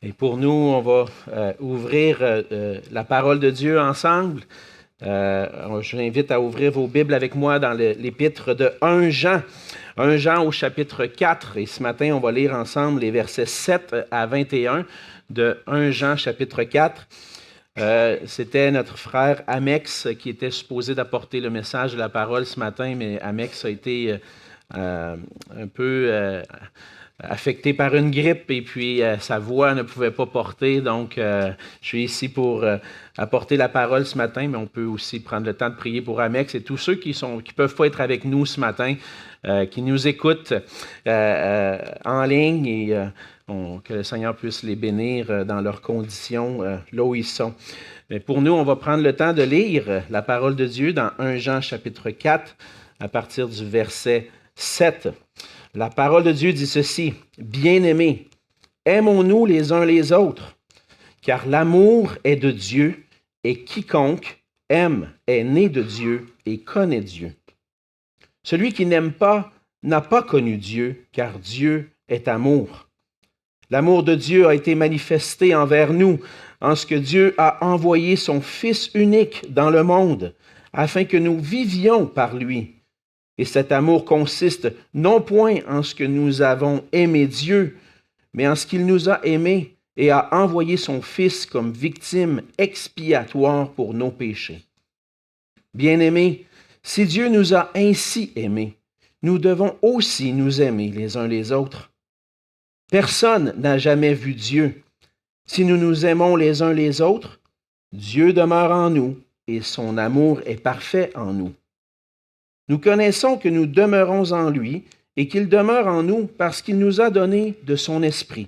Et pour nous, on va ouvrir la parole de Dieu ensemble. Je vous invite à ouvrir vos Bibles avec moi dans l'épître de 1 Jean. 1 Jean au chapitre 4. Et ce matin, on va lire ensemble les versets 7 à 21 de 1 Jean chapitre 4. C'était notre frère Amex qui était supposé d'apporter le message de la parole ce matin, mais Amex a été un peu affecté par une grippe et puis sa voix ne pouvait pas porter. Donc, je suis ici pour apporter la parole ce matin, mais on peut aussi prendre le temps de prier pour Amex et tous ceux qui peuvent pas être avec nous ce matin, qui nous écoutent en ligne et que le Seigneur puisse les bénir dans leurs conditions, là où ils sont. Mais pour nous, on va prendre le temps de lire la parole de Dieu dans 1 Jean chapitre 4 à partir du verset 7. La parole de Dieu dit ceci: « Bien-aimés, aimons-nous les uns les autres, car l'amour est de Dieu, et quiconque aime est né de Dieu et connaît Dieu. Celui qui n'aime pas n'a pas connu Dieu, car Dieu est amour. L'amour de Dieu a été manifesté envers nous, en ce que Dieu a envoyé son Fils unique dans le monde, afin que nous vivions par lui. Et cet amour consiste non point en ce que nous avons aimé Dieu, mais en ce qu'il nous a aimés et a envoyé son Fils comme victime expiatoire pour nos péchés. Bien-aimés, si Dieu nous a ainsi aimés, nous devons aussi nous aimer les uns les autres. Personne n'a jamais vu Dieu. Si nous nous aimons les uns les autres, Dieu demeure en nous et son amour est parfait en nous. Nous connaissons que nous demeurons en lui et qu'il demeure en nous parce qu'il nous a donné de son esprit.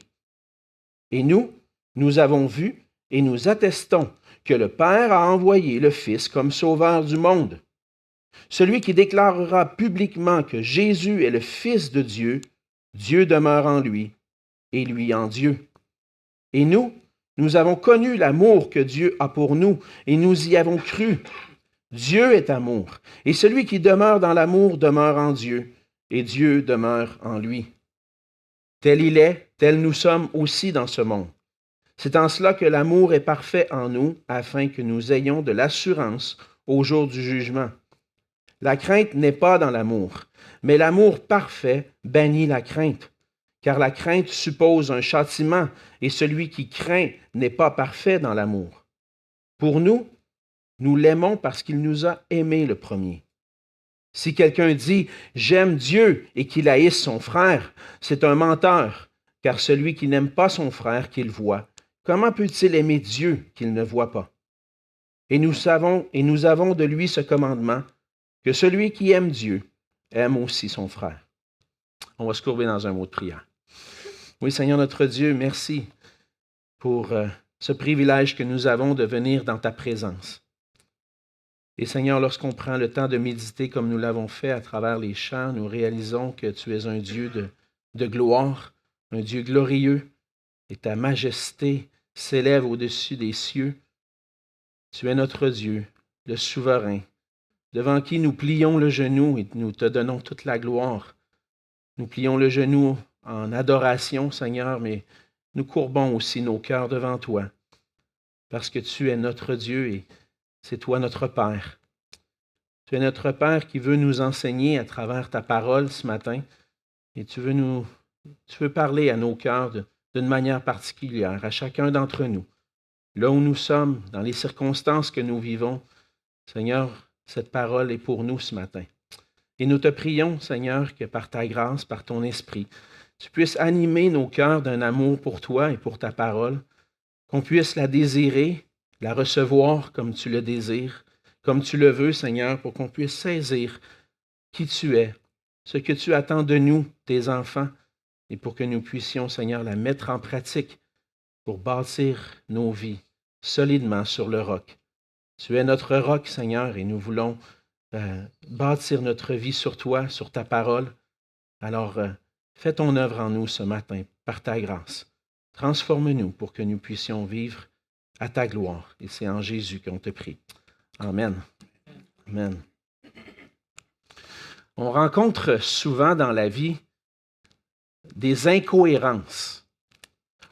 Et nous avons vu et nous attestons que le Père a envoyé le Fils comme sauveur du monde. Celui qui déclarera publiquement que Jésus est le Fils de Dieu, Dieu demeure en lui et lui en Dieu. Et nous avons connu l'amour que Dieu a pour nous et nous y avons cru. Dieu est amour, et celui qui demeure dans l'amour demeure en Dieu, et Dieu demeure en lui. Tel il est, tel nous sommes aussi dans ce monde. C'est en cela que l'amour est parfait en nous, afin que nous ayons de l'assurance au jour du jugement. La crainte n'est pas dans l'amour, mais l'amour parfait bannit la crainte, car la crainte suppose un châtiment, et celui qui craint n'est pas parfait dans l'amour. Pour nous l'aimons parce qu'il nous a aimés le premier. Si quelqu'un dit « J'aime Dieu » et qu'il haïsse son frère, c'est un menteur, car celui qui n'aime pas son frère qu'il voit, comment peut-il aimer Dieu qu'il ne voit pas? Et nous avons de lui ce commandement, que celui qui aime Dieu aime aussi son frère. On va se courber dans un mot de prière. Oui, Seigneur notre Dieu, merci pour ce privilège que nous avons de venir dans ta présence. Et Seigneur, lorsqu'on prend le temps de méditer comme nous l'avons fait à travers les chants, nous réalisons que tu es un Dieu de gloire, un Dieu glorieux, et ta majesté s'élève au-dessus des cieux. Tu es notre Dieu, le souverain, devant qui nous plions le genou et nous te donnons toute la gloire. Nous plions le genou en adoration, Seigneur, mais nous courbons aussi nos cœurs devant toi, parce que tu es notre Dieu et c'est toi notre Père. Tu es notre Père qui veut nous enseigner à travers ta parole ce matin et tu veux parler à nos cœurs d'une manière particulière, à chacun d'entre nous. Là où nous sommes, dans les circonstances que nous vivons, Seigneur, cette parole est pour nous ce matin. Et nous te prions, Seigneur, que par ta grâce, par ton esprit, tu puisses animer nos cœurs d'un amour pour toi et pour ta parole, qu'on puisse la désirer, la recevoir comme tu le désires, comme tu le veux, Seigneur, pour qu'on puisse saisir qui tu es, ce que tu attends de nous, tes enfants, et pour que nous puissions, Seigneur, la mettre en pratique pour bâtir nos vies solidement sur le roc. Tu es notre roc, Seigneur, et nous voulons bâtir notre vie sur toi, sur ta parole. Alors, fais ton œuvre en nous ce matin, par ta grâce. Transforme-nous pour que nous puissions vivre à ta gloire. Et c'est en Jésus qu'on te prie. Amen. Amen. On rencontre souvent dans la vie des incohérences.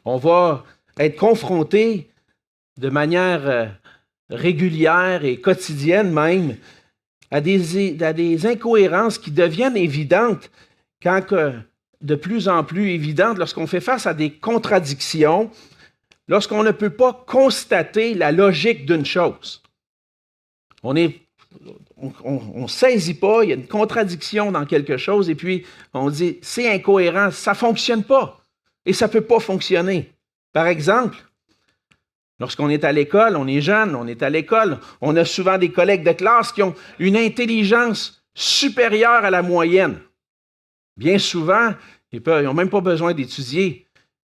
On va être confronté de manière régulière et quotidienne même à des incohérences qui deviennent évidentes de plus en plus évidentes lorsqu'on fait face à des contradictions, lorsqu'on ne peut pas constater la logique d'une chose. On ne saisit pas, il y a une contradiction dans quelque chose et puis on dit c'est incohérent, ça ne fonctionne pas et ça ne peut pas fonctionner. Par exemple, lorsqu'on est à l'école, on est jeune, on est à l'école, on a souvent des collègues de classe qui ont une intelligence supérieure à la moyenne. Bien souvent, ils n'ont même pas besoin d'étudier.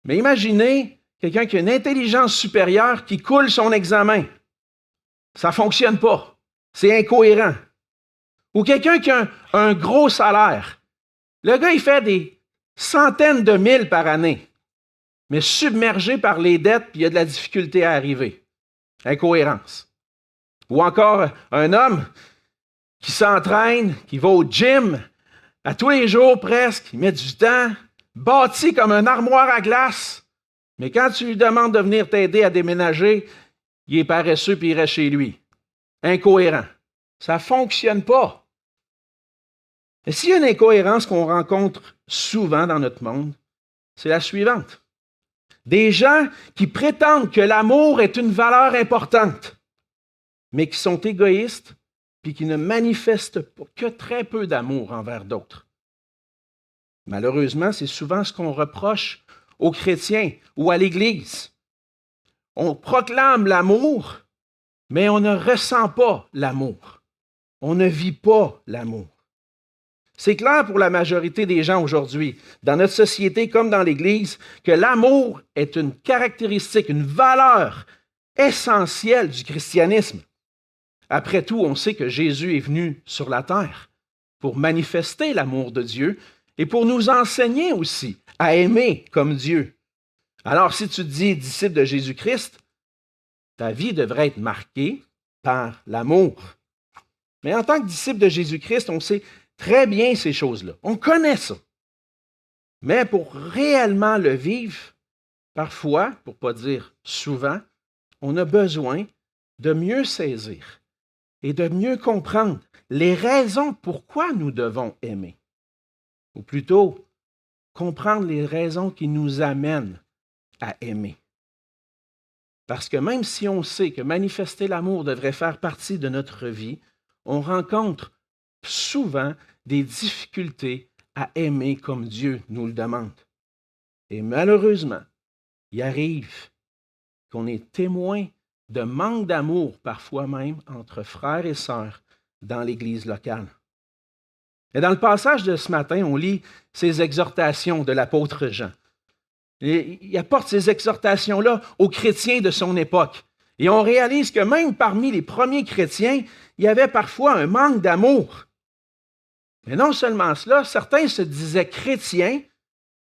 Mais imaginez quelqu'un qui a une intelligence supérieure qui coule son examen. Ça ne fonctionne pas. C'est incohérent. Ou quelqu'un qui a un gros salaire. Le gars, il fait des centaines de mille par année, mais submergé par les dettes, puis il y a de la difficulté à arriver. Incohérence. Ou encore un homme qui s'entraîne, qui va au gym à tous les jours presque, il met du temps, bâti comme un armoire à glace, mais quand tu lui demandes de venir t'aider à déménager, il est paresseux puis il reste chez lui. Incohérent. Ça ne fonctionne pas. Et s'il y a une incohérence qu'on rencontre souvent dans notre monde, c'est la suivante. Des gens qui prétendent que l'amour est une valeur importante, mais qui sont égoïstes puis qui ne manifestent que très peu d'amour envers d'autres. Malheureusement, c'est souvent ce qu'on reproche aux chrétiens ou à l'Église. On proclame l'amour, mais on ne ressent pas l'amour. On ne vit pas l'amour. C'est clair pour la majorité des gens aujourd'hui, dans notre société comme dans l'Église, que l'amour est une caractéristique, une valeur essentielle du christianisme. Après tout, on sait que Jésus est venu sur la terre pour manifester l'amour de Dieu et pour nous enseigner aussi à aimer comme Dieu. Alors, si tu te dis disciple de Jésus-Christ, ta vie devrait être marquée par l'amour. Mais en tant que disciple de Jésus-Christ, on sait très bien ces choses-là. On connaît ça. Mais pour réellement le vivre, parfois, pour ne pas dire souvent, on a besoin de mieux saisir et de mieux comprendre les raisons pourquoi nous devons aimer. Ou plutôt, comprendre les raisons qui nous amènent à aimer. Parce que même si on sait que manifester l'amour devrait faire partie de notre vie, on rencontre souvent des difficultés à aimer comme Dieu nous le demande. Et malheureusement, il arrive qu'on est témoin de manque d'amour, parfois même, entre frères et sœurs dans l'Église locale. Et dans le passage de ce matin, on lit ces exhortations de l'apôtre Jean. Et il apporte ces exhortations-là aux chrétiens de son époque. Et on réalise que même parmi les premiers chrétiens, il y avait parfois un manque d'amour. Mais non seulement cela, certains se disaient chrétiens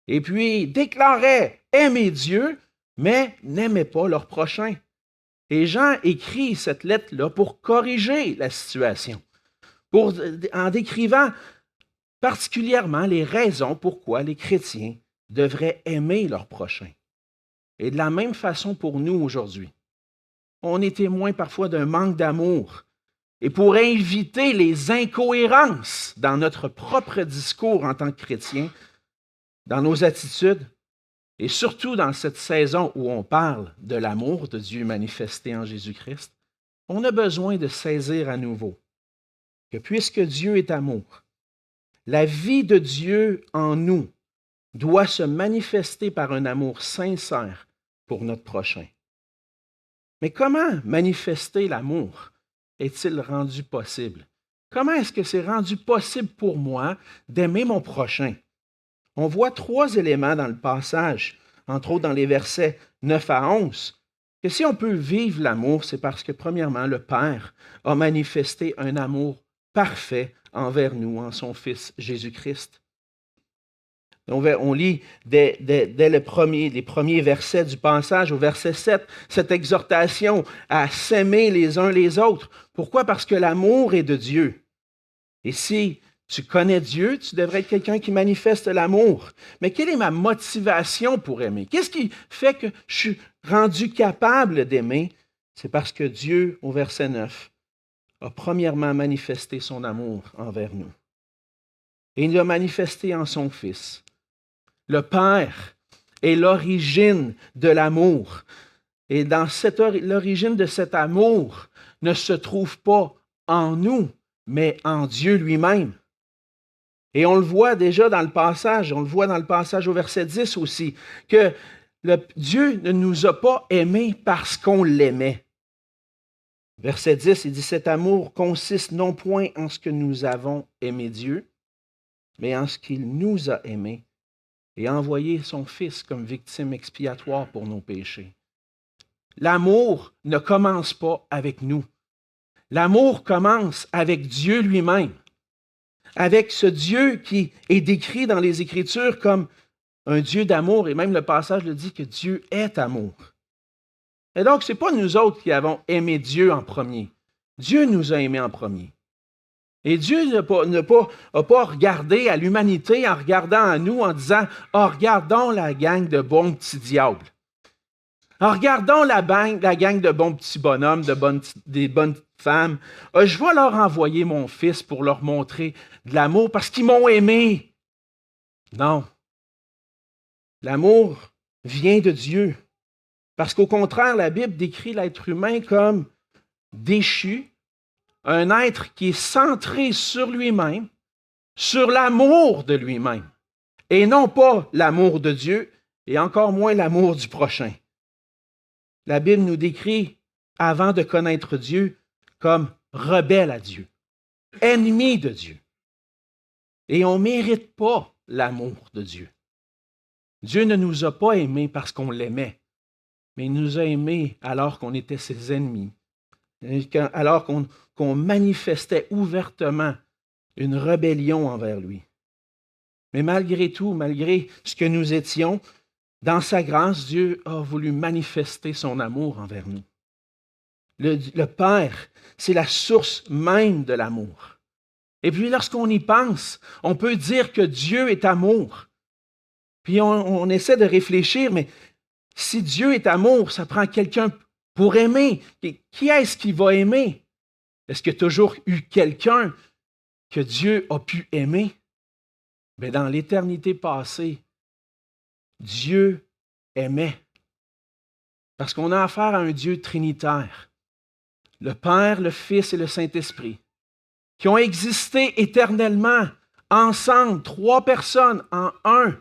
et puis déclaraient aimer Dieu, mais n'aimaient pas leur prochain. Et Jean écrit cette lettre-là pour corriger la situation, en décrivant particulièrement les raisons pourquoi les chrétiens devraient aimer leur prochain. Et de la même façon pour nous aujourd'hui. On est témoin parfois d'un manque d'amour. Et pour éviter les incohérences dans notre propre discours en tant que chrétien, dans nos attitudes, et surtout dans cette saison où on parle de l'amour de Dieu manifesté en Jésus-Christ, on a besoin de saisir à nouveau que puisque Dieu est amour, la vie de Dieu en nous doit se manifester par un amour sincère pour notre prochain. Mais comment manifester l'amour est-il rendu possible? Comment est-ce que c'est rendu possible pour moi d'aimer mon prochain? On voit 3 éléments dans le passage, entre autres dans les versets 9 à 11, que si on peut vivre l'amour, c'est parce que, premièrement, le Père a manifesté un amour parfait envers nous en son Fils Jésus-Christ. On lit dès les premiers versets du passage, au verset 7, cette exhortation à s'aimer les uns les autres. Pourquoi? Parce que l'amour est de Dieu. Et si tu connais Dieu, tu devrais être quelqu'un qui manifeste l'amour. Mais quelle est ma motivation pour aimer? Qu'est-ce qui fait que je suis rendus capables d'aimer, c'est parce que Dieu, au verset 9, a premièrement manifesté son amour envers nous. Et il l'a manifesté en son Fils. Le Père est l'origine de l'amour. Et dans l'origine de cet amour ne se trouve pas en nous, mais en Dieu lui-même. Et on le voit déjà dans le passage, au verset 10 aussi, que Dieu ne nous a pas aimés parce qu'on l'aimait. Verset 10, il dit, cet amour consiste non point en ce que nous avons aimé Dieu, mais en ce qu'il nous a aimés et a envoyé son Fils comme victime expiatoire pour nos péchés. L'amour ne commence pas avec nous. L'amour commence avec Dieu lui-même, avec ce Dieu qui est décrit dans les Écritures comme un Dieu d'amour, et même le passage le dit que Dieu est amour. Et donc, ce n'est pas nous autres qui avons aimé Dieu en premier. Dieu nous a aimés en premier. Et Dieu n'a pas regardé à l'humanité en regardant à nous en disant « Ah, regardons la gang de bons petits diables. Ah, regardons la gang de bons petits bonhommes, des bonnes femmes. Ah, je vais leur envoyer mon Fils pour leur montrer de l'amour parce qu'ils m'ont aimé. » Non. L'amour vient de Dieu. Parce qu'au contraire, la Bible décrit l'être humain comme déchu, un être qui est centré sur lui-même, sur l'amour de lui-même, et non pas l'amour de Dieu, et encore moins l'amour du prochain. La Bible nous décrit, avant de connaître Dieu, comme rebelle à Dieu, ennemi de Dieu. Et on ne mérite pas l'amour de Dieu. Dieu ne nous a pas aimés parce qu'on l'aimait, mais il nous a aimés alors qu'on était ses ennemis, alors qu'on manifestait ouvertement une rébellion envers lui. Mais malgré tout, malgré ce que nous étions, dans sa grâce, Dieu a voulu manifester son amour envers nous. Le Père, c'est la source même de l'amour. Et puis lorsqu'on y pense, on peut dire que Dieu est amour. Puis on essaie de réfléchir, mais si Dieu est amour, ça prend quelqu'un pour aimer. Et qui est-ce qui va aimer? Est-ce qu'il y a toujours eu quelqu'un que Dieu a pu aimer? Mais dans l'éternité passée, Dieu aimait. Parce qu'on a affaire à un Dieu trinitaire, le Père, le Fils et le Saint-Esprit, qui ont existé éternellement, ensemble, trois personnes en un.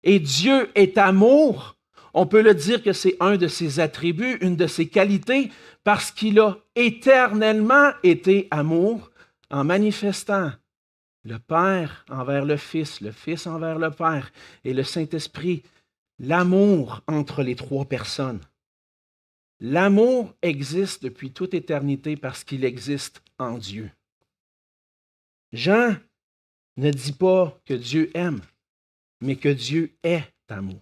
Et Dieu est amour. On peut le dire que c'est un de ses attributs, une de ses qualités, parce qu'il a éternellement été amour en manifestant le Père envers le Fils envers le Père et le Saint-Esprit, l'amour entre les trois personnes. L'amour existe depuis toute éternité parce qu'il existe en Dieu. Jean ne dit pas que Dieu aime, mais que Dieu est amour.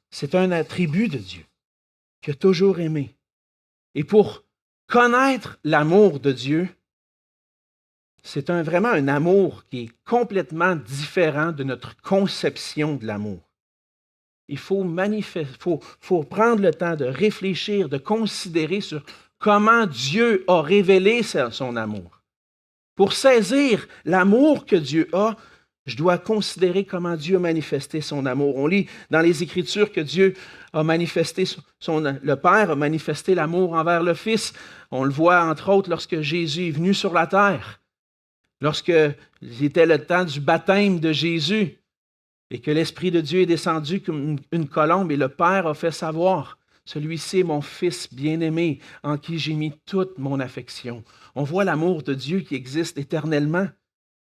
C'est un attribut de Dieu, qu'il a toujours aimé. Et pour connaître l'amour de Dieu, c'est vraiment un amour qui est complètement différent de notre conception de l'amour. Il faut prendre le temps de réfléchir, de considérer sur comment Dieu a révélé son amour. Pour saisir l'amour que Dieu a, je dois considérer comment Dieu a manifesté son amour. On lit dans les Écritures que Dieu a manifesté, le Père a manifesté l'amour envers le Fils. On le voit entre autres lorsque Jésus est venu sur la terre, lorsque c'était le temps du baptême de Jésus et que l'Esprit de Dieu est descendu comme une colombe et le Père a fait savoir, celui-ci est mon Fils bien-aimé en qui j'ai mis toute mon affection. On voit l'amour de Dieu qui existe éternellement.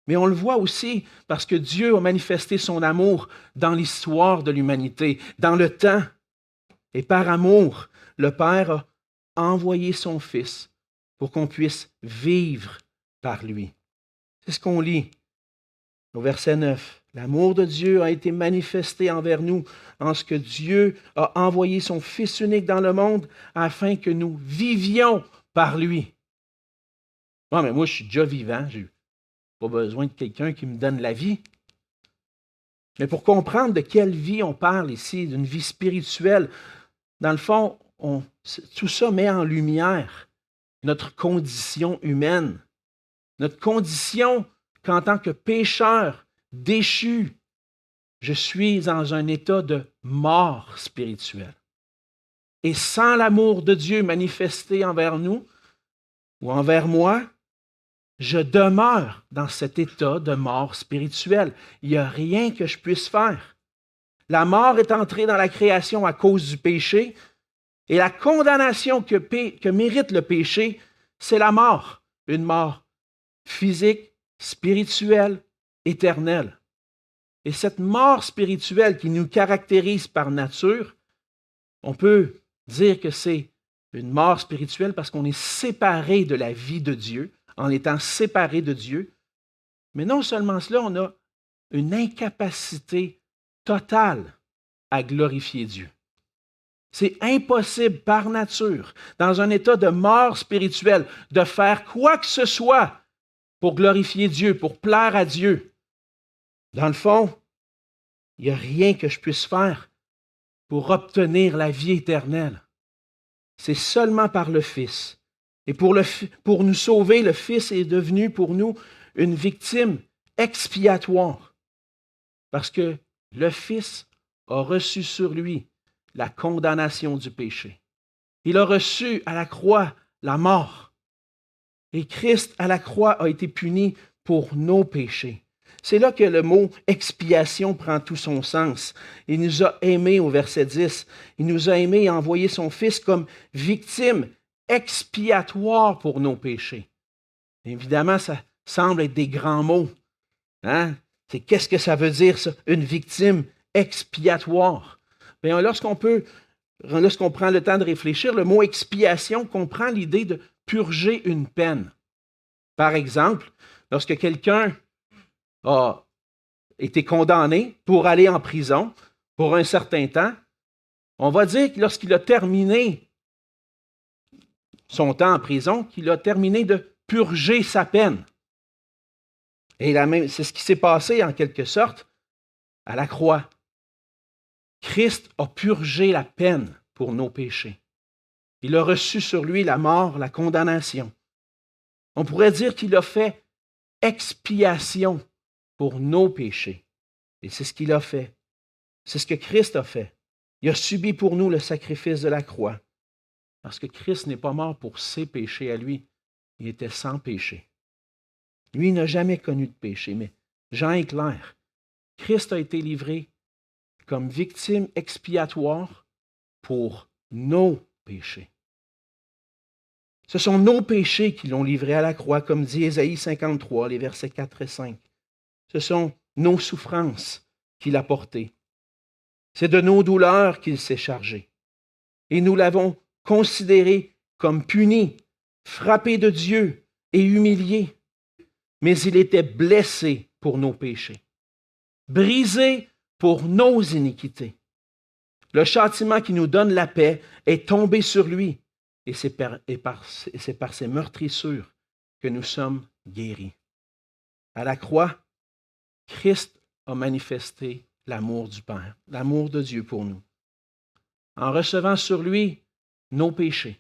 Mais on le voit aussi parce que Dieu a manifesté son amour dans l'histoire de l'humanité, dans le temps. Et par amour, le Père a envoyé son Fils pour qu'on puisse vivre par lui. C'est ce qu'on lit au verset 9. L'amour de Dieu a été manifesté envers nous en ce que Dieu a envoyé son Fils unique dans le monde afin que nous vivions par lui. Non, mais moi, je suis déjà vivant. Je n'ai pas besoin de quelqu'un qui me donne la vie. Mais pour comprendre de quelle vie on parle ici, d'une vie spirituelle, Dans le fond, tout ça met en lumière notre condition humaine, notre condition qu'en tant que pécheur déchu, je suis dans un état de mort spirituelle. Et sans l'amour de Dieu manifesté envers nous ou envers moi, je demeure dans cet état de mort spirituelle. Il n'y a rien que je puisse faire. La mort est entrée dans la création à cause du péché, et la condamnation que mérite le péché, c'est la mort. Une mort physique, spirituelle, éternelle. Et cette mort spirituelle qui nous caractérise par nature, on peut dire que c'est une mort spirituelle parce qu'on est séparé de la vie de Dieu, en étant séparé de Dieu. Mais non seulement cela, on a une incapacité totale à glorifier Dieu. C'est impossible par nature, dans un état de mort spirituelle, de faire quoi que ce soit pour glorifier Dieu, pour plaire à Dieu. Dans le fond, il n'y a rien que je puisse faire pour obtenir la vie éternelle. C'est seulement par le Fils. Et pour nous sauver, le Fils est devenu pour nous une victime expiatoire. Parce que le Fils a reçu sur lui la condamnation du péché. Il a reçu à la croix la mort. Et Christ, à la croix, a été puni pour nos péchés. C'est là que le mot expiation prend tout son sens. Il nous a aimés au verset 10. Il nous a aimés et a envoyé son Fils comme victime expiatoire pour nos péchés. Évidemment, ça semble être des grands mots. Hein? Qu'est-ce que ça veut dire, ça? Une victime expiatoire. Bien, lorsqu'on prend le temps de réfléchir, le mot expiation comprend l'idée de purger une peine. Par exemple, lorsque quelqu'un a été condamné pour aller en prison pour un certain temps, on va dire que lorsqu'il a terminé son temps en prison, qu'il a terminé de purger sa peine. Et c'est ce qui s'est passé en quelque sorte à la croix. Christ a purgé la peine pour nos péchés. Il a reçu sur lui la mort, la condamnation. On pourrait dire qu'il a fait expiation pour nos péchés. Et c'est ce qu'il a fait. C'est ce que Christ a fait. Il a subi pour nous le sacrifice de la croix. Parce que Christ n'est pas mort pour ses péchés à lui. Il était sans péché. Lui n'a jamais connu de péché, mais Jean est clair. Christ a été livré comme victime expiatoire pour nos péchés. Ce sont nos péchés qui l'ont livré à la croix, comme dit Ésaïe 53, les versets 4 et 5. Ce sont nos souffrances qu'il a portées. C'est de nos douleurs qu'il s'est chargé. Et nous l'avons considéré comme puni, frappé de Dieu et humilié. Mais il était blessé pour nos péchés, brisé pour nos iniquités. Le châtiment qui nous donne la paix est tombé sur lui, et c'est par ses meurtrissures que nous sommes guéris. À la croix, Christ a manifesté l'amour du Père, l'amour de Dieu pour nous, en recevant sur lui nos péchés,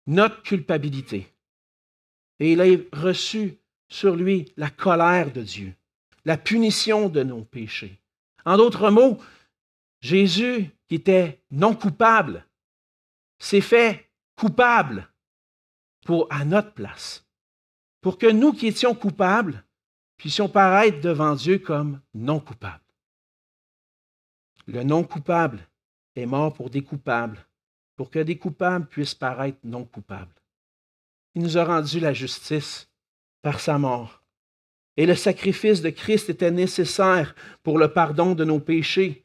notre culpabilité. Et il a reçu sur lui la colère de Dieu, la punition de nos péchés. En d'autres mots, Jésus, qui était non coupable, s'est fait coupable à notre place, pour que nous qui étions coupables puissions paraître devant Dieu comme non coupables. Le non coupable est mort pour des coupables, pour que des coupables puissent paraître non coupables. Il nous a rendu la justice par sa mort. Et le sacrifice de Christ était nécessaire pour le pardon de nos péchés.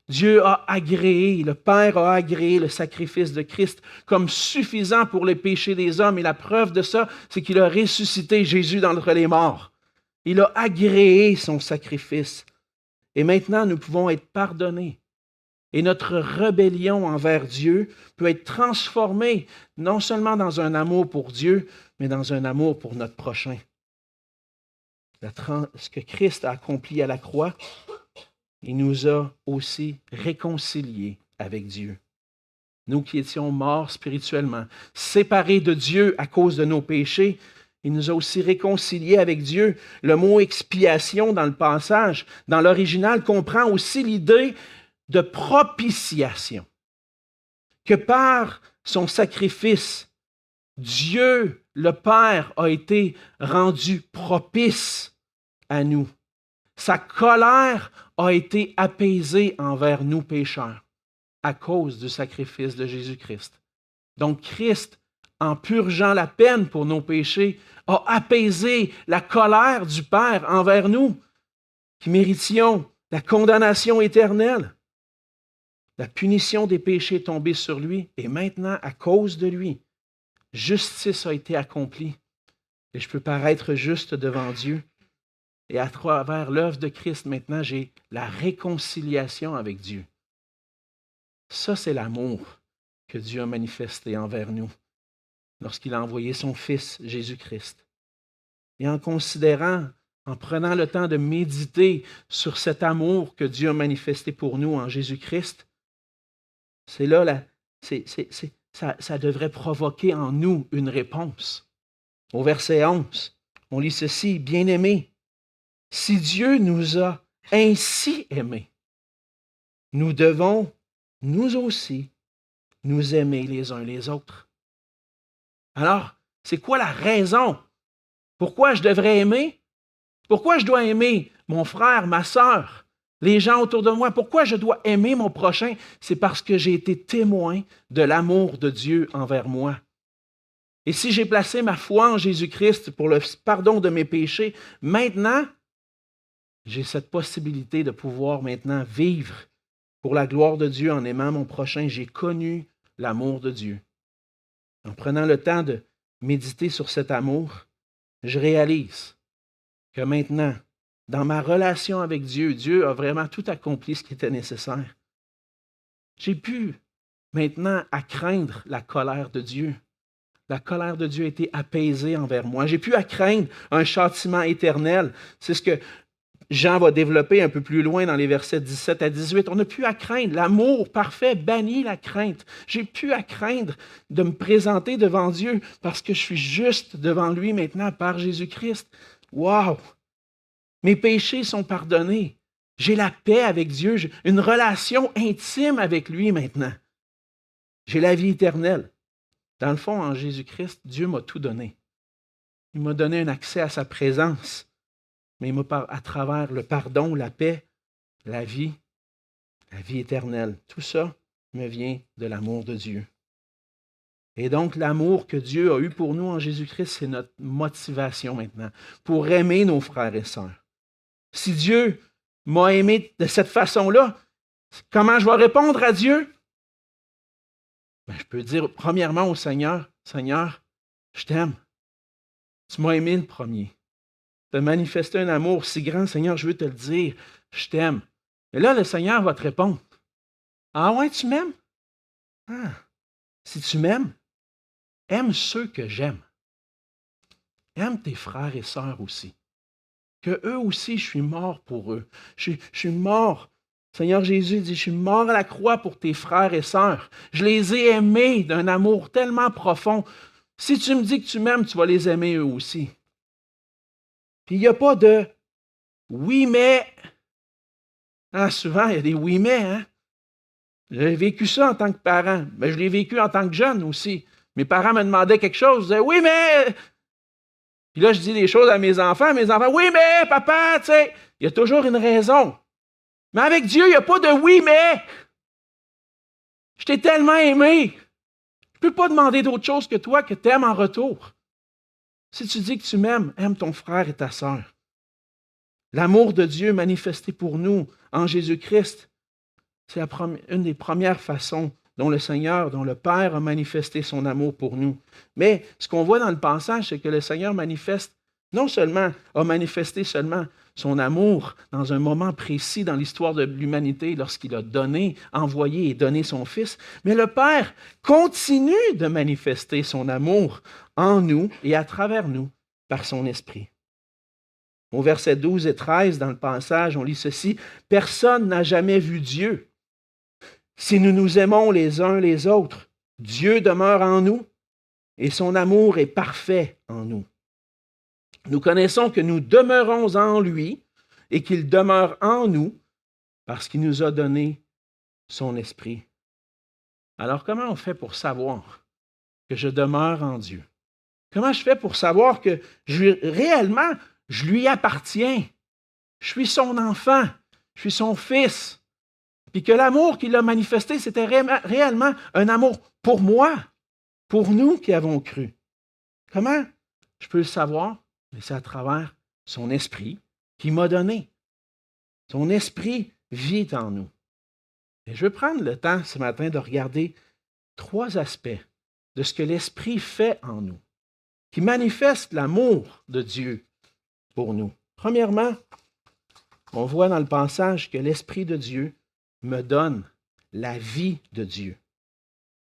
Dieu a agréé, le Père a agréé le sacrifice de Christ comme suffisant pour les péchés des hommes. Et la preuve de ça, c'est qu'il a ressuscité Jésus d'entre les morts. Il a agréé son sacrifice. Et maintenant, nous pouvons être pardonnés. Et notre rébellion envers Dieu peut être transformée non seulement dans un amour pour Dieu, mais dans un amour pour notre prochain. Ce que Christ a accompli à la croix, il nous a aussi réconciliés avec Dieu. nous qui étions morts spirituellement, séparés de Dieu à cause de nos péchés, il nous a aussi réconciliés avec Dieu. Le mot expiation dans le passage, dans l'original, comprend aussi l'idée de propitiation. Que par son sacrifice, Dieu, le Père, a été rendu propice à nous. Sa colère a été apaisée envers nous pécheurs à cause du sacrifice de Jésus-Christ. Donc Christ, en purgeant la peine pour nos péchés, a apaisé la colère du Père envers nous, qui méritions la condamnation éternelle. La punition des péchés est tombée sur lui, et maintenant, à cause de lui, justice a été accomplie. Et je peux paraître juste devant Dieu. Et à travers l'œuvre de Christ, maintenant, j'ai la réconciliation avec Dieu. Ça, c'est l'amour que Dieu a manifesté envers nous lorsqu'il a envoyé son Fils, Jésus-Christ. Et en considérant, en prenant le temps de méditer sur cet amour que Dieu a manifesté pour nous en Jésus-Christ, c'est là, ça devrait provoquer en nous une réponse. Au verset 11, on lit ceci, « Bien-aimés, si Dieu nous a ainsi aimés, nous devons, nous aussi, nous aimer les uns les autres. » Alors, c'est quoi la raison? Pourquoi je devrais aimer? Pourquoi je dois aimer mon frère, ma sœur, les gens autour de moi? Pourquoi je dois aimer mon prochain? C'est parce que j'ai été témoin de l'amour de Dieu envers moi. Et si j'ai placé ma foi en Jésus-Christ pour le pardon de mes péchés, maintenant, j'ai cette possibilité de pouvoir maintenant vivre pour la gloire de Dieu en aimant mon prochain. J'ai connu l'amour de Dieu. En prenant le temps de méditer sur cet amour, je réalise que maintenant, dans ma relation avec Dieu, Dieu a vraiment tout accompli ce qui était nécessaire. J'ai pu maintenant à craindre la colère de Dieu. La colère de Dieu a été apaisée envers moi. J'ai pu à craindre un châtiment éternel. C'est ce que Jean va développer un peu plus loin dans les versets 17 à 18. On n'a plus à craindre. L'amour parfait bannit la crainte. J'ai plus à craindre de me présenter devant Dieu parce que je suis juste devant lui maintenant par Jésus-Christ. Wow! Mes péchés sont pardonnés. J'ai la paix avec Dieu. J'ai une relation intime avec lui maintenant. J'ai la vie éternelle. Dans le fond, en Jésus-Christ, Dieu m'a tout donné. Il m'a donné un accès à sa présence. Mais à travers le pardon, la paix, la vie éternelle. Tout ça me vient de l'amour de Dieu. Et donc, l'amour que Dieu a eu pour nous en Jésus-Christ, c'est notre motivation maintenant pour aimer nos frères et sœurs. Si Dieu m'a aimé de cette façon-là, comment je vais répondre à Dieu? Ben, je peux dire premièrement au Seigneur, « Seigneur, je t'aime. Tu m'as aimé le premier. Tu as manifesté un amour si grand, Seigneur, je veux te le dire, je t'aime. » Et là, le Seigneur va te répondre, « Ah ouais, tu m'aimes? Ah, si tu m'aimes, aime ceux que j'aime. Aime tes frères et sœurs aussi. Que eux aussi, je suis mort pour eux. Je suis mort. Seigneur Jésus dit, je suis mort à la croix pour tes frères et sœurs. Je les ai aimés d'un amour tellement profond. Si tu me dis que tu m'aimes, tu vas les aimer eux aussi. » Puis il n'y a pas de « oui, mais ». Ah, souvent, il y a des « oui, mais ». Hein? J'ai vécu ça en tant que parent. Mais je l'ai vécu en tant que jeune aussi. Mes parents me demandaient quelque chose. Je disais « oui, mais ». Puis là, je dis des choses à mes enfants. Mes enfants « oui, mais, papa, tu sais ». Il y a toujours une raison. Mais avec Dieu, il n'y a pas de « oui, mais ». Je t'ai tellement aimé. Je ne peux pas demander d'autre chose que toi que tu aimes en retour. Si tu dis que tu m'aimes, aime ton frère et ta sœur. L'amour de Dieu manifesté pour nous en Jésus-Christ, c'est une des premières façons dont le Seigneur, dont le Père a manifesté son amour pour nous. Mais ce qu'on voit dans le passage, c'est que le Seigneur a manifesté seulement son amour dans un moment précis dans l'histoire de l'humanité lorsqu'il a envoyé et donné son Fils, mais le Père continue de manifester son amour en nous et à travers nous par son Esprit. Au verset 12 et 13, dans le passage, on lit ceci, « Personne n'a jamais vu Dieu. Si nous nous aimons les uns les autres, Dieu demeure en nous et son amour est parfait en nous. Nous connaissons que nous demeurons en lui et qu'il demeure en nous parce qu'il nous a donné son esprit. Alors, comment on fait pour savoir que je demeure en Dieu? Comment je fais pour savoir que réellement, je lui appartiens? Je suis son enfant, je suis son fils. Puis que l'amour qu'il a manifesté, c'était réellement un amour pour moi, pour nous qui avons cru. Comment je peux le savoir? C'est à travers son esprit qu'il m'a donné. Son esprit vit en nous. Et je veux prendre le temps ce matin de regarder 3 aspects de ce que l'esprit fait en nous, qui manifeste l'amour de Dieu pour nous. Premièrement, on voit dans le passage que l'Esprit de Dieu me donne la vie de Dieu.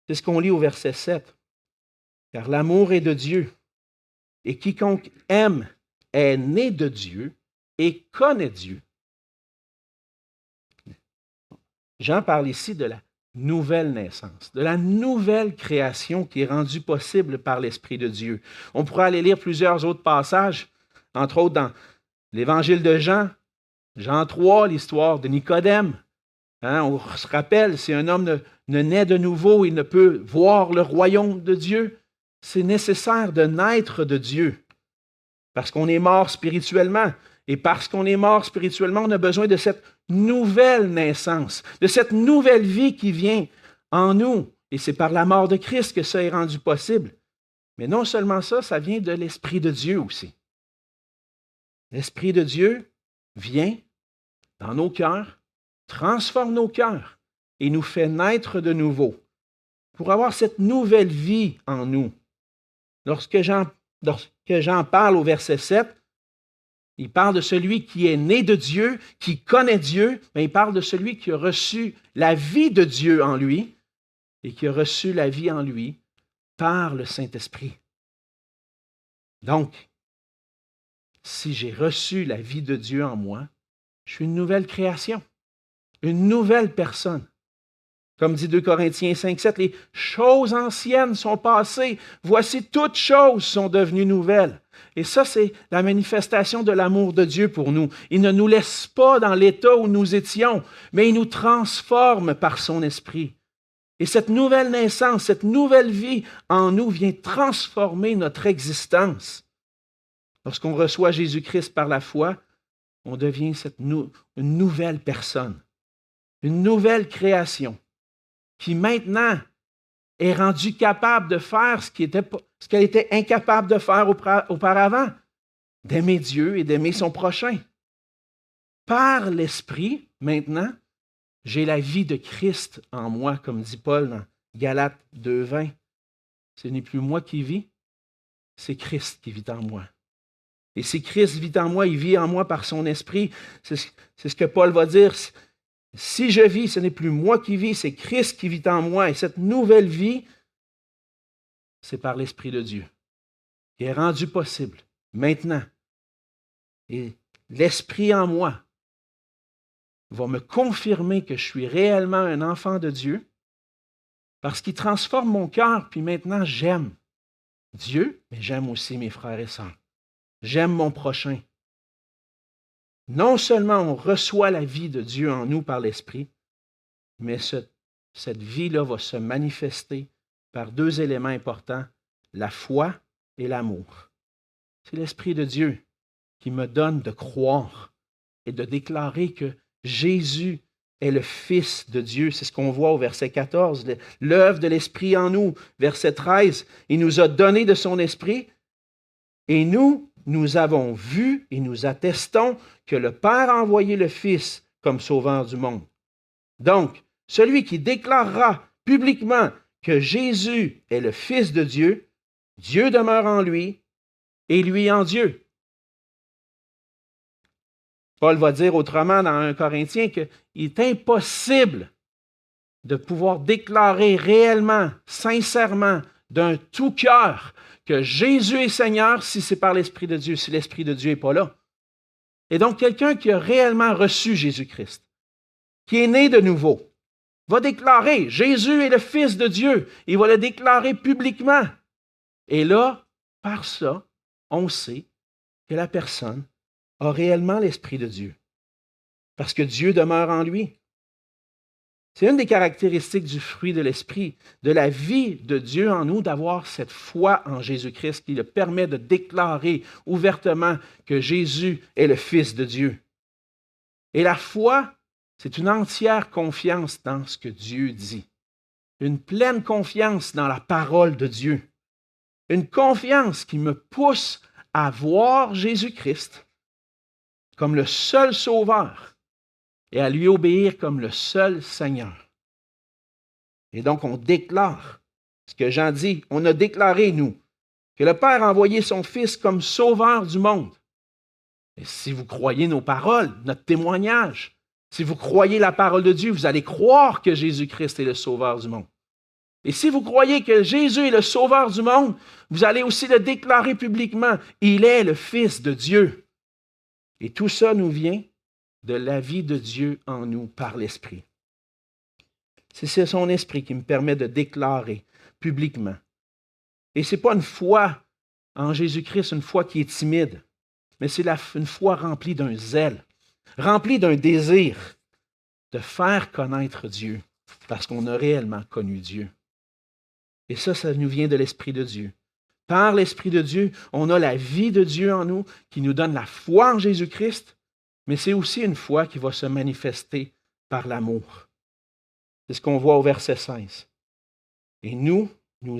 C'est ce qu'on lit au verset 7. Car l'amour est de Dieu, et quiconque aime est né de Dieu et connaît Dieu. Jean parle ici de la nouvelle naissance, de la nouvelle création qui est rendue possible par l'Esprit de Dieu. On pourrait aller lire plusieurs autres passages, entre autres dans l'Évangile de Jean, Jean 3, l'histoire de Nicodème. On se rappelle, si un homme ne naît de nouveau, il ne peut voir le royaume de Dieu. C'est nécessaire de naître de Dieu, parce qu'on est mort spirituellement. Et parce qu'on est mort spirituellement, on a besoin de cette nouvelle naissance, de cette nouvelle vie qui vient en nous. Et c'est par la mort de Christ que ça est rendu possible. Mais non seulement ça, ça vient de l'Esprit de Dieu aussi. L'Esprit de Dieu vient dans nos cœurs, transforme nos cœurs et nous fait naître de nouveau pour avoir cette nouvelle vie en nous. Lorsque Jean parle au verset 7, il parle de celui qui est né de Dieu, qui connaît Dieu, mais il parle de celui qui a reçu la vie de Dieu en lui et qui a reçu la vie en lui par le Saint-Esprit. Donc, si j'ai reçu la vie de Dieu en moi, je suis une nouvelle création, une nouvelle personne. Comme dit 2 Corinthiens 5,7, les choses anciennes sont passées, voici toutes choses sont devenues nouvelles. Et ça, c'est la manifestation de l'amour de Dieu pour nous. Il ne nous laisse pas dans l'état où nous étions, mais il nous transforme par son esprit. Et cette nouvelle naissance, cette nouvelle vie en nous vient transformer notre existence. Lorsqu'on reçoit Jésus-Christ par la foi, on devient une nouvelle personne, une nouvelle création, qui maintenant est rendue capable de faire ce qu'elle était incapable de faire auparavant, d'aimer Dieu et d'aimer son prochain. Par l'Esprit, maintenant, j'ai la vie de Christ en moi, comme dit Paul dans Galates 2,20. Ce n'est plus moi qui vis, c'est Christ qui vit en moi. Et si Christ vit en moi, il vit en moi par son Esprit. C'est ce que Paul va dire. Si je vis, ce n'est plus moi qui vis, c'est Christ qui vit en moi. Et cette nouvelle vie, c'est par l'Esprit de Dieu, qui est rendu possible maintenant. Et l'Esprit en moi va me confirmer que je suis réellement un enfant de Dieu, parce qu'il transforme mon cœur, puis maintenant j'aime Dieu, mais j'aime aussi mes frères et sœurs. J'aime mon prochain. Non seulement on reçoit la vie de Dieu en nous par l'Esprit, mais cette vie-là va se manifester par 2 éléments importants, la foi et l'amour. C'est l'Esprit de Dieu qui me donne de croire et de déclarer que Jésus est le Fils de Dieu. C'est ce qu'on voit au verset 14, l'œuvre de l'Esprit en nous. Verset 13, il nous a donné de son Esprit et nous avons vu et nous attestons que le Père a envoyé le Fils comme sauveur du monde. Donc, celui qui déclarera publiquement que Jésus est le Fils de Dieu, Dieu demeure en lui et lui en Dieu. Paul va dire autrement dans 1 Corinthiens qu'il est impossible de pouvoir déclarer réellement, sincèrement, d'un tout cœur, que Jésus est Seigneur si c'est par l'Esprit de Dieu, si l'Esprit de Dieu n'est pas là. Et donc, quelqu'un qui a réellement reçu Jésus-Christ, qui est né de nouveau, va déclarer, Jésus est le Fils de Dieu. Il va le déclarer publiquement. Et là, par ça, on sait que la personne a réellement l'Esprit de Dieu. Parce que Dieu demeure en lui. C'est une des caractéristiques du fruit de l'Esprit, de la vie de Dieu en nous, d'avoir cette foi en Jésus-Christ qui le permet de déclarer ouvertement que Jésus est le Fils de Dieu. Et la foi, c'est une entière confiance dans ce que Dieu dit. Une pleine confiance dans la parole de Dieu. Une confiance qui me pousse à voir Jésus-Christ comme le seul Sauveur et à lui obéir comme le seul Seigneur. Et donc, on déclare ce que Jean dit. On a déclaré, nous, que le Père a envoyé son Fils comme Sauveur du monde. Et si vous croyez nos paroles, notre témoignage, si vous croyez la parole de Dieu, vous allez croire que Jésus-Christ est le Sauveur du monde. Et si vous croyez que Jésus est le Sauveur du monde, vous allez aussi le déclarer publiquement. Il est le Fils de Dieu. Et tout ça nous vient de la vie de Dieu en nous par l'Esprit. C'est son Esprit qui me permet de déclarer publiquement. Et ce n'est pas une foi en Jésus-Christ, une foi qui est timide, mais c'est une foi remplie d'un zèle, remplie d'un désir de faire connaître Dieu, parce qu'on a réellement connu Dieu. Et ça nous vient de l'Esprit de Dieu. Par l'Esprit de Dieu, on a la vie de Dieu en nous qui nous donne la foi en Jésus-Christ, mais c'est aussi une foi qui va se manifester par l'amour. C'est ce qu'on voit au verset 16. Et nous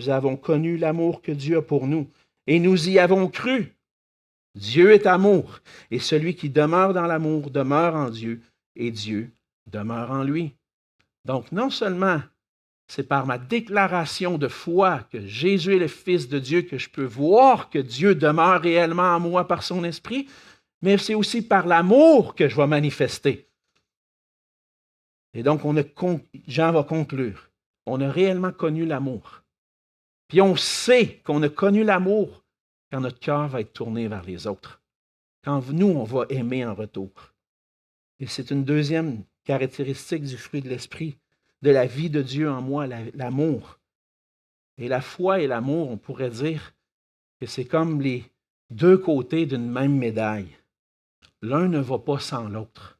avons connu l'amour que Dieu a pour nous, et nous y avons cru. Dieu est amour, et celui qui demeure dans l'amour demeure en Dieu, et Dieu demeure en lui. Donc, non seulement c'est par ma déclaration de foi que Jésus est le Fils de Dieu que je peux voir que Dieu demeure réellement en moi par son Esprit, mais c'est aussi par l'amour que je vais manifester. Et donc, Jean va conclure, on a réellement connu l'amour. Puis on sait qu'on a connu l'amour quand notre cœur va être tourné vers les autres. Quand nous, on va aimer en retour. Et c'est une deuxième caractéristique du fruit de l'Esprit, de la vie de Dieu en moi, l'amour. Et la foi et l'amour, on pourrait dire que c'est comme les deux côtés d'une même médaille. L'un ne va pas sans l'autre.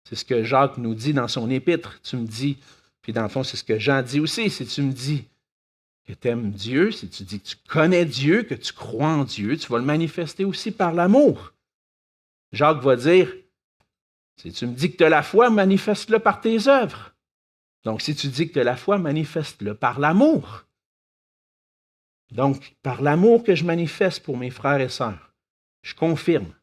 C'est ce que Jacques nous dit dans son épître. Tu me dis, puis dans le fond, c'est ce que Jean dit aussi, si tu me dis que tu aimes Dieu, si tu dis que tu connais Dieu, que tu crois en Dieu, tu vas le manifester aussi par l'amour. Jacques va dire, si tu me dis que tu as la foi, manifeste-le par tes œuvres. Donc, si tu dis que tu as la foi, manifeste-le par l'amour. Donc, par l'amour que je manifeste pour mes frères et sœurs, je confirme,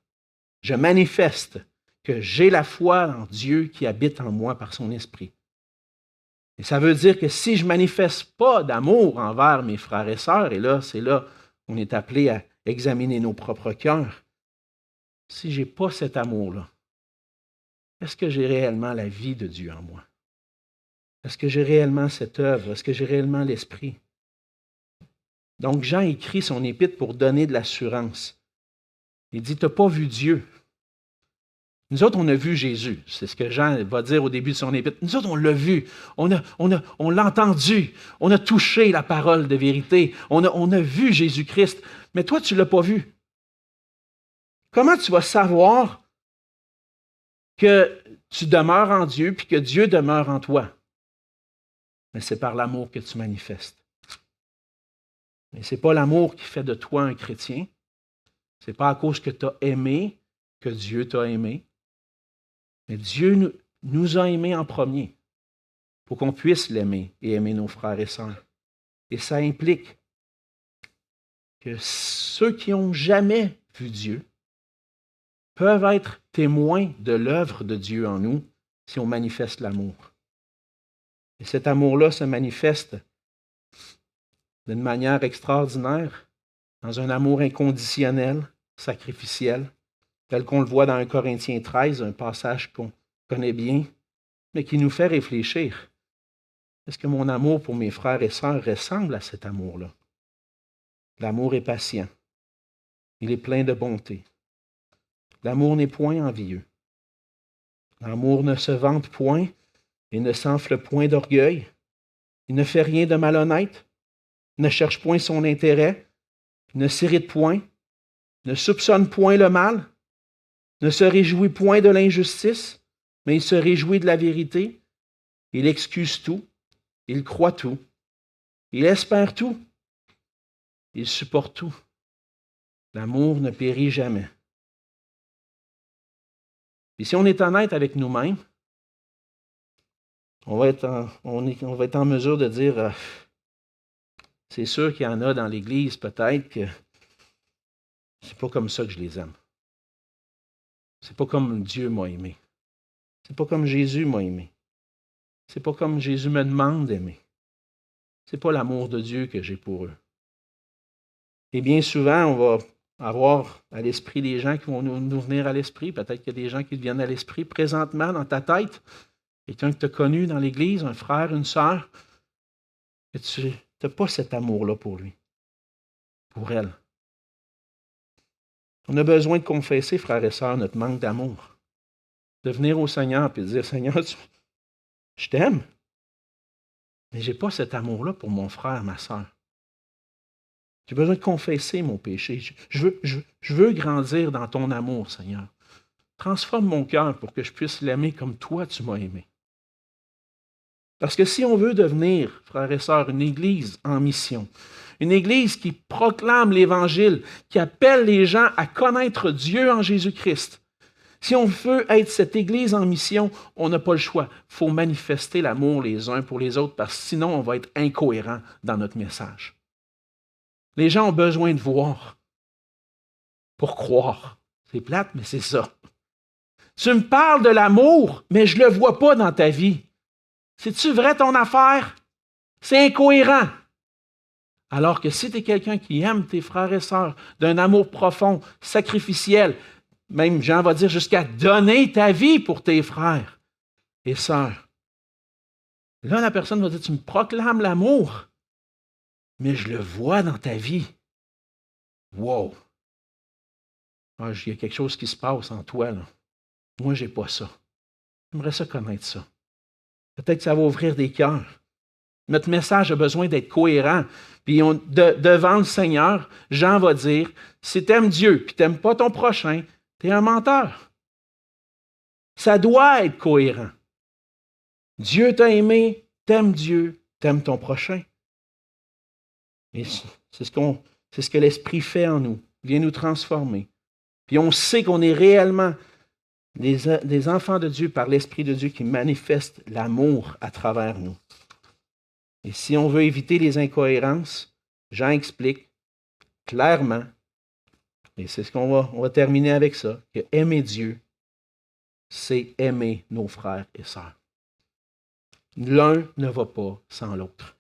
je manifeste que j'ai la foi en Dieu qui habite en moi par son Esprit. Et ça veut dire que si je ne manifeste pas d'amour envers mes frères et sœurs, et là, c'est là qu'on est appelé à examiner nos propres cœurs, si je n'ai pas cet amour-là, est-ce que j'ai réellement la vie de Dieu en moi? Est-ce que j'ai réellement cette œuvre? Est-ce que j'ai réellement l'Esprit? Donc, Jean écrit son épître pour donner de l'assurance. Il dit, tu n'as pas vu Dieu. Nous autres, on a vu Jésus. C'est ce que Jean va dire au début de son épître. Nous autres, on l'a vu. On l'a entendu. On a touché la parole de vérité. On a vu Jésus-Christ. Mais toi, tu ne l'as pas vu. Comment tu vas savoir que tu demeures en Dieu puis que Dieu demeure en toi? Mais c'est par l'amour que tu manifestes. Mais ce n'est pas l'amour qui fait de toi un chrétien. Ce n'est pas à cause que tu as aimé que Dieu t'a aimé. Mais Dieu nous a aimés en premier pour qu'on puisse l'aimer et aimer nos frères et sœurs. Et ça implique que ceux qui n'ont jamais vu Dieu peuvent être témoins de l'œuvre de Dieu en nous si on manifeste l'amour. Et cet amour-là se manifeste d'une manière extraordinaire, dans un amour inconditionnel, sacrificiel, tel qu'on le voit dans 1 Corinthiens 13, un passage qu'on connaît bien, mais qui nous fait réfléchir. Est-ce que mon amour pour mes frères et sœurs ressemble à cet amour-là? L'amour est patient. Il est plein de bonté. L'amour n'est point envieux. L'amour ne se vante point. Il ne s'enfle point d'orgueil. Il ne fait rien de malhonnête. Il ne cherche point son intérêt. Il ne s'irrite point. Ne soupçonne point le mal. Ne se réjouit point de l'injustice, mais il se réjouit de la vérité. Il excuse tout. Il croit tout. Il espère tout. Il supporte tout. L'amour ne périt jamais. Et si on est honnête avec nous-mêmes, on va être en mesure de dire, c'est sûr qu'il y en a dans l'Église, peut-être que c'est pas comme ça que je les aime. C'est pas comme Dieu m'a aimé. C'est pas comme Jésus m'a aimé. C'est pas comme Jésus me demande d'aimer. C'est pas l'amour de Dieu que j'ai pour eux. Et bien souvent, on va avoir à l'esprit des gens qui vont nous venir à l'esprit. Peut-être qu'il y a des gens qui te viennent à l'esprit présentement dans ta tête. Quelqu'un que tu as connu dans l'Église, un frère, une sœur, et tu n'as pas cet amour-là pour lui, pour elle. On a besoin de confesser, frères et sœurs, notre manque d'amour. De venir au Seigneur et de dire, Seigneur, je t'aime, mais je n'ai pas cet amour-là pour mon frère, ma sœur. J'ai besoin de confesser mon péché. Je veux grandir dans ton amour, Seigneur. Transforme mon cœur pour que je puisse l'aimer comme toi, tu m'as aimé. Parce que si on veut devenir, frères et sœurs, une Église en mission, une Église qui proclame l'Évangile, qui appelle les gens à connaître Dieu en Jésus-Christ, si on veut être cette Église en mission, on n'a pas le choix. Il faut manifester l'amour les uns pour les autres, parce que sinon on va être incohérent dans notre message. Les gens ont besoin de voir pour croire. C'est plate, mais c'est ça. Tu me parles de l'amour, mais je ne le vois pas dans ta vie. C'est-tu vrai ton affaire? C'est incohérent. Alors que si tu es quelqu'un qui aime tes frères et sœurs d'un amour profond, sacrificiel, même Jean va dire jusqu'à donner ta vie pour tes frères et sœurs. Là, la personne va dire, tu me proclames l'amour, mais je le vois dans ta vie. Wow! Ah, il y a quelque chose qui se passe en toi, là. Moi, je n'ai pas ça. J'aimerais ça connaître ça. Peut-être que ça va ouvrir des cœurs. Notre message a besoin d'être cohérent. Puis devant le Seigneur, Jean va dire, si tu aimes Dieu et tu n'aimes pas ton prochain, tu es un menteur. Ça doit être cohérent. Dieu t'a aimé, t'aimes Dieu, t'aimes ton prochain. Et c'est ce que l'Esprit fait en nous. Il vient nous transformer. Puis on sait qu'on est réellement des enfants de Dieu par l'Esprit de Dieu qui manifeste l'amour à travers nous. Et si on veut éviter les incohérences, Jean explique clairement, et c'est ce on va terminer avec ça, que aimer Dieu, c'est aimer nos frères et sœurs. L'un ne va pas sans l'autre.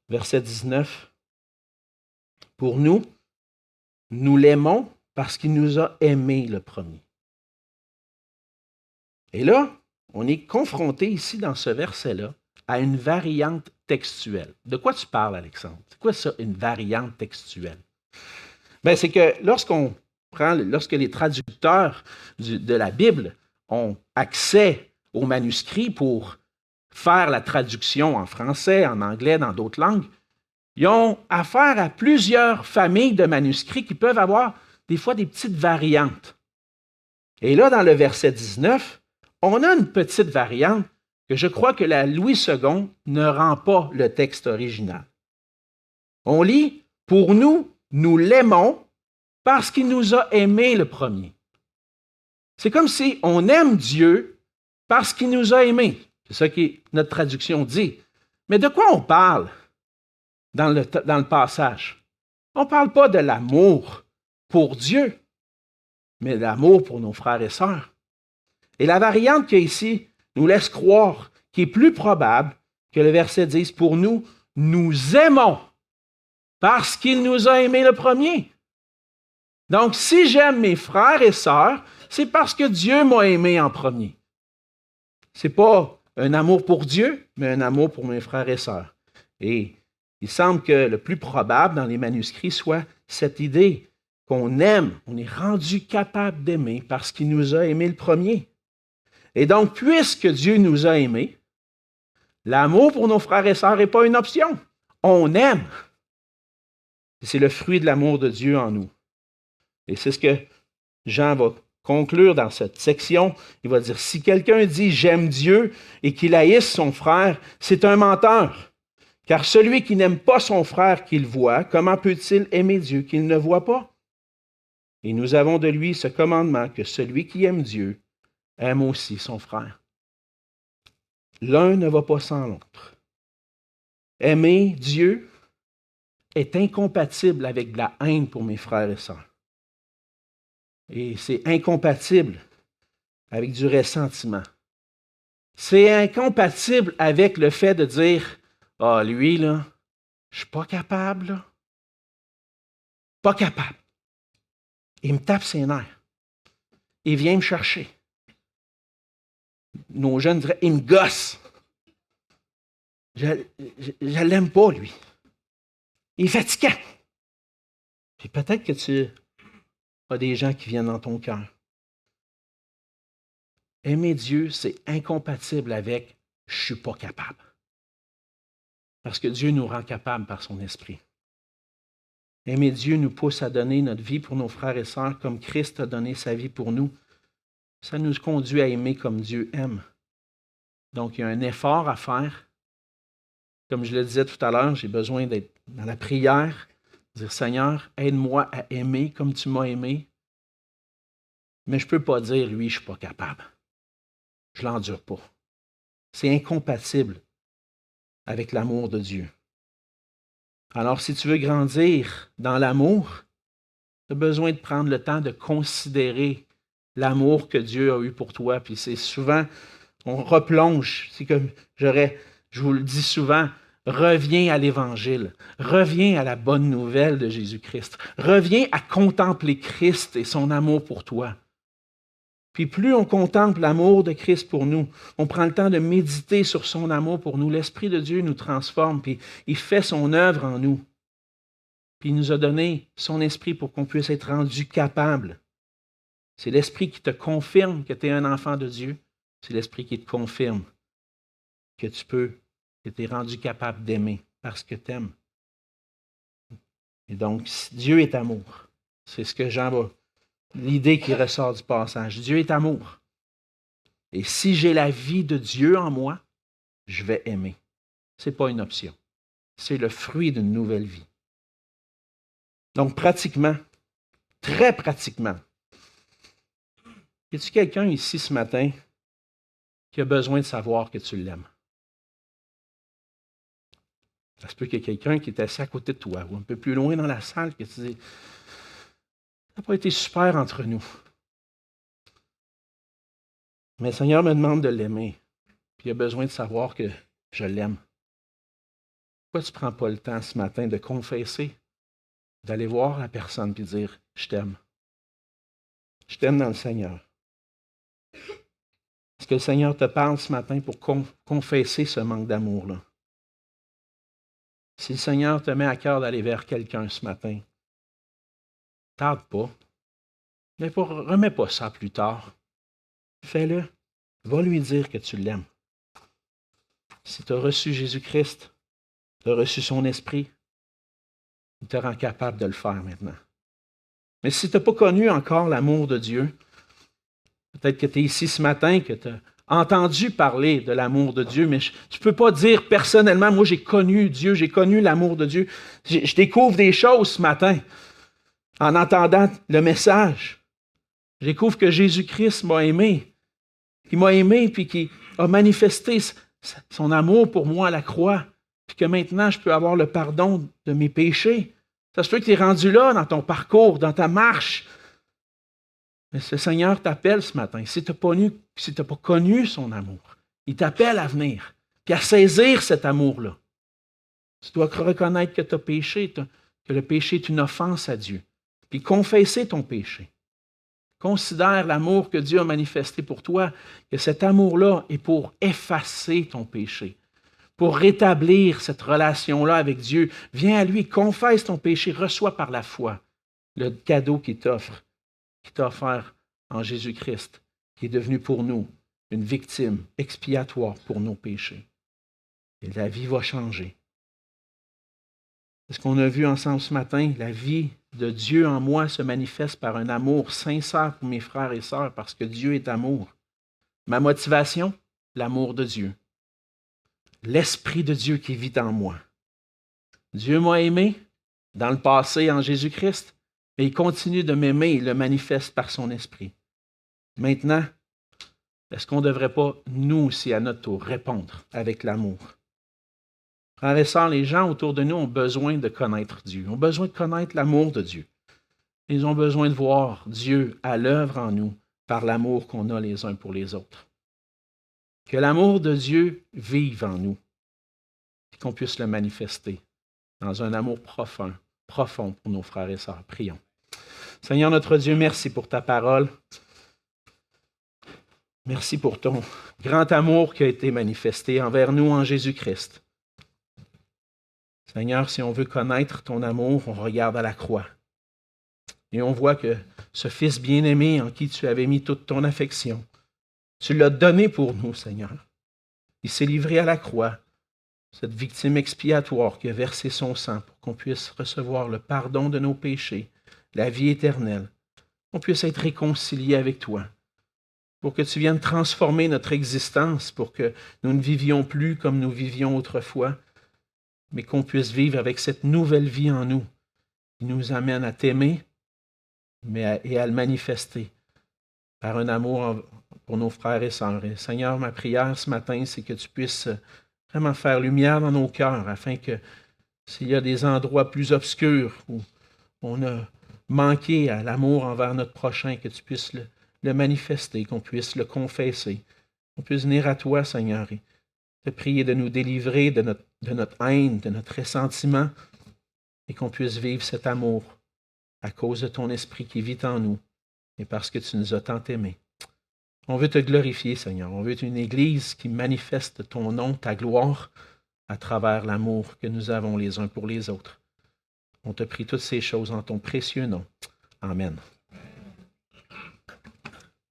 Verset 19. Pour nous, nous l'aimons parce qu'il nous a aimés le premier. Et là, on est confronté ici dans ce verset-là à une variante textuelle. De quoi tu parles, Alexandre? C'est quoi ça, une variante textuelle? Bien, c'est que lorsque les traducteurs de la Bible ont accès aux manuscrits pour faire la traduction en français, en anglais, dans d'autres langues, ils ont affaire à plusieurs familles de manuscrits qui peuvent avoir des fois des petites variantes. Et là, dans le verset 19, on a une petite variante que je crois que la Louis II ne rend pas le texte original. On lit « Pour nous, nous l'aimons parce qu'il nous a aimés le premier ». C'est comme si on aime Dieu parce qu'il nous a aimés. C'est ça que notre traduction dit. Mais de quoi on parle dans le passage? On ne parle pas de l'amour pour Dieu, mais de l'amour pour nos frères et sœurs. Et la variante qu'il y a ici nous laisse croire qu'il est plus probable que le verset dise « Pour nous, nous aimons parce qu'il nous a aimés le premier ». Donc, si j'aime mes frères et sœurs, c'est parce que Dieu m'a aimé en premier. Ce n'est pas un amour pour Dieu, mais un amour pour mes frères et sœurs. Et il semble que le plus probable dans les manuscrits soit cette idée qu'on aime, on est rendu capable d'aimer parce qu'il nous a aimé le premier. Et donc, puisque Dieu nous a aimés, l'amour pour nos frères et sœurs n'est pas une option. On aime. C'est le fruit de l'amour de Dieu en nous. Et c'est ce que Jean va conclure dans cette section. Il va dire, si quelqu'un dit « j'aime Dieu » et qu'il haïsse son frère, c'est un menteur. Car celui qui n'aime pas son frère qu'il voit, comment peut-il aimer Dieu qu'il ne voit pas? Et nous avons de lui ce commandement que celui qui aime Dieu aime aussi son frère. L'un ne va pas sans l'autre. Aimer Dieu est incompatible avec de la haine pour mes frères et sœurs. Et c'est incompatible avec du ressentiment. C'est incompatible avec le fait de dire « Ah, lui, là, je ne suis pas capable, là. Pas capable. Il me tape ses nerfs. Il vient me chercher. » Nos jeunes diraient « Il me gosse. Je ne l'aime pas, lui. Il est fatigant. » Puis peut-être que tu as des gens qui viennent dans ton cœur. Aimer Dieu, c'est incompatible avec « je ne suis pas capable ». Parce que Dieu nous rend capables par son esprit. Aimer Dieu nous pousse à donner notre vie pour nos frères et sœurs comme Christ a donné sa vie pour nous. Ça nous conduit à aimer comme Dieu aime. Donc, il y a un effort à faire. Comme je le disais tout à l'heure, j'ai besoin d'être dans la prière, dire « Seigneur, aide-moi à aimer comme tu m'as aimé. » Mais je ne peux pas dire « lui, je ne suis pas capable. » Je ne l'endure pas. C'est incompatible avec l'amour de Dieu. Alors, si tu veux grandir dans l'amour, tu as besoin de prendre le temps de considérer l'amour que Dieu a eu pour toi. Puis c'est souvent, on replonge. C'est comme, je vous le dis souvent, reviens à l'Évangile. Reviens à la bonne nouvelle de Jésus-Christ. Reviens à contempler Christ et son amour pour toi. Puis plus on contemple l'amour de Christ pour nous, on prend le temps de méditer sur son amour pour nous, l'Esprit de Dieu nous transforme, puis il fait son œuvre en nous. Puis il nous a donné son esprit pour qu'on puisse être rendu capable. C'est l'Esprit qui te confirme que tu es un enfant de Dieu. C'est l'Esprit qui te confirme que tu es rendu capable d'aimer parce que tu aimes. Et donc, Dieu est amour. C'est ce que Jean va... L'idée qui ressort du passage. Dieu est amour. Et si j'ai la vie de Dieu en moi, je vais aimer. Ce n'est pas une option. C'est le fruit d'une nouvelle vie. Donc, pratiquement, très pratiquement, y a-t-il quelqu'un ici ce matin qui a besoin de savoir que tu l'aimes? Ça se peut qu'il y ait quelqu'un qui est assis à côté de toi ou un peu plus loin dans la salle que tu dis « Ça n'a pas été super entre nous. Mais le Seigneur me demande de l'aimer. Puis il a besoin de savoir que je l'aime. » Pourquoi tu ne prends pas le temps ce matin de confesser, d'aller voir la personne et dire « Je t'aime. Je t'aime dans le Seigneur. » Est-ce que le Seigneur te parle ce matin pour confesser ce manque d'amour-là? Si le Seigneur te met à cœur d'aller vers quelqu'un ce matin, tarde pas. Mais remets pas ça plus tard. Fais-le. Va lui dire que tu l'aimes. Si tu as reçu Jésus-Christ, tu as reçu son esprit, il te rend capable de le faire maintenant. Mais si tu n'as pas connu encore l'amour de Dieu, peut-être que tu es ici ce matin, que tu as entendu parler de l'amour de Dieu, mais tu ne peux pas dire personnellement, moi j'ai connu Dieu, j'ai connu l'amour de Dieu. Je découvre des choses ce matin en entendant le message. Je découvre que Jésus-Christ m'a aimé. Il m'a aimé puis qu'il a manifesté son amour pour moi à la croix. Puis que maintenant, je peux avoir le pardon de mes péchés. Ça se peut que tu es rendu là dans ton parcours, dans ta marche. Mais ce Seigneur t'appelle ce matin. Si tu n'as pas connu son amour, il t'appelle à venir, puis à saisir cet amour-là. Tu dois reconnaître que tu as péché, que le péché est une offense à Dieu, puis confesser ton péché. Considère l'amour que Dieu a manifesté pour toi, que cet amour-là est pour effacer ton péché, pour rétablir cette relation-là avec Dieu. Viens à lui, confesse ton péché, reçois par la foi le cadeau qu'il t'offre, qu'il t'a offert en Jésus-Christ, qui est devenu pour nous une victime expiatoire pour nos péchés. Et la vie va changer. C'est ce qu'on a vu ensemble ce matin. La vie de Dieu en moi se manifeste par un amour sincère pour mes frères et sœurs parce que Dieu est amour. Ma motivation, l'amour de Dieu. L'Esprit de Dieu qui vit en moi. Dieu m'a aimé dans le passé en Jésus-Christ, mais il continue de m'aimer et le manifeste par son Esprit. Maintenant, est-ce qu'on ne devrait pas, nous aussi, à notre tour, répondre avec l'amour? Frères et sœurs, les gens autour de nous ont besoin de connaître Dieu, ont besoin de connaître l'amour de Dieu. Ils ont besoin de voir Dieu à l'œuvre en nous par l'amour qu'on a les uns pour les autres. Que l'amour de Dieu vive en nous et qu'on puisse le manifester dans un amour profond pour nos frères et sœurs. Prions. Seigneur notre Dieu, merci pour ta parole. Merci pour ton grand amour qui a été manifesté envers nous en Jésus-Christ. Seigneur, si on veut connaître ton amour, on regarde à la croix. Et on voit que ce Fils bien-aimé en qui tu avais mis toute ton affection, tu l'as donné pour nous, Seigneur. Il s'est livré à la croix, cette victime expiatoire qui a versé son sang pour qu'on puisse recevoir le pardon de nos péchés, la vie éternelle, qu'on puisse être réconcilié avec toi, pour que tu viennes transformer notre existence, pour que nous ne vivions plus comme nous vivions autrefois, mais qu'on puisse vivre avec cette nouvelle vie en nous, qui nous amène à t'aimer et à le manifester par un amour pour nos frères et sœurs. Et Seigneur, ma prière ce matin, c'est que tu puisses vraiment faire lumière dans nos cœurs, afin que s'il y a des endroits plus obscurs où on a manqué à l'amour envers notre prochain, que tu puisses le manifester, qu'on puisse le confesser, qu'on puisse venir à toi, Seigneur, et te prier de nous délivrer de notre haine, de notre ressentiment, et qu'on puisse vivre cet amour à cause de ton esprit qui vit en nous, et parce que tu nous as tant aimés. On veut te glorifier, Seigneur. On veut être une Église qui manifeste ton nom, ta gloire, à travers l'amour que nous avons les uns pour les autres. On te prie toutes ces choses en ton précieux nom. Amen.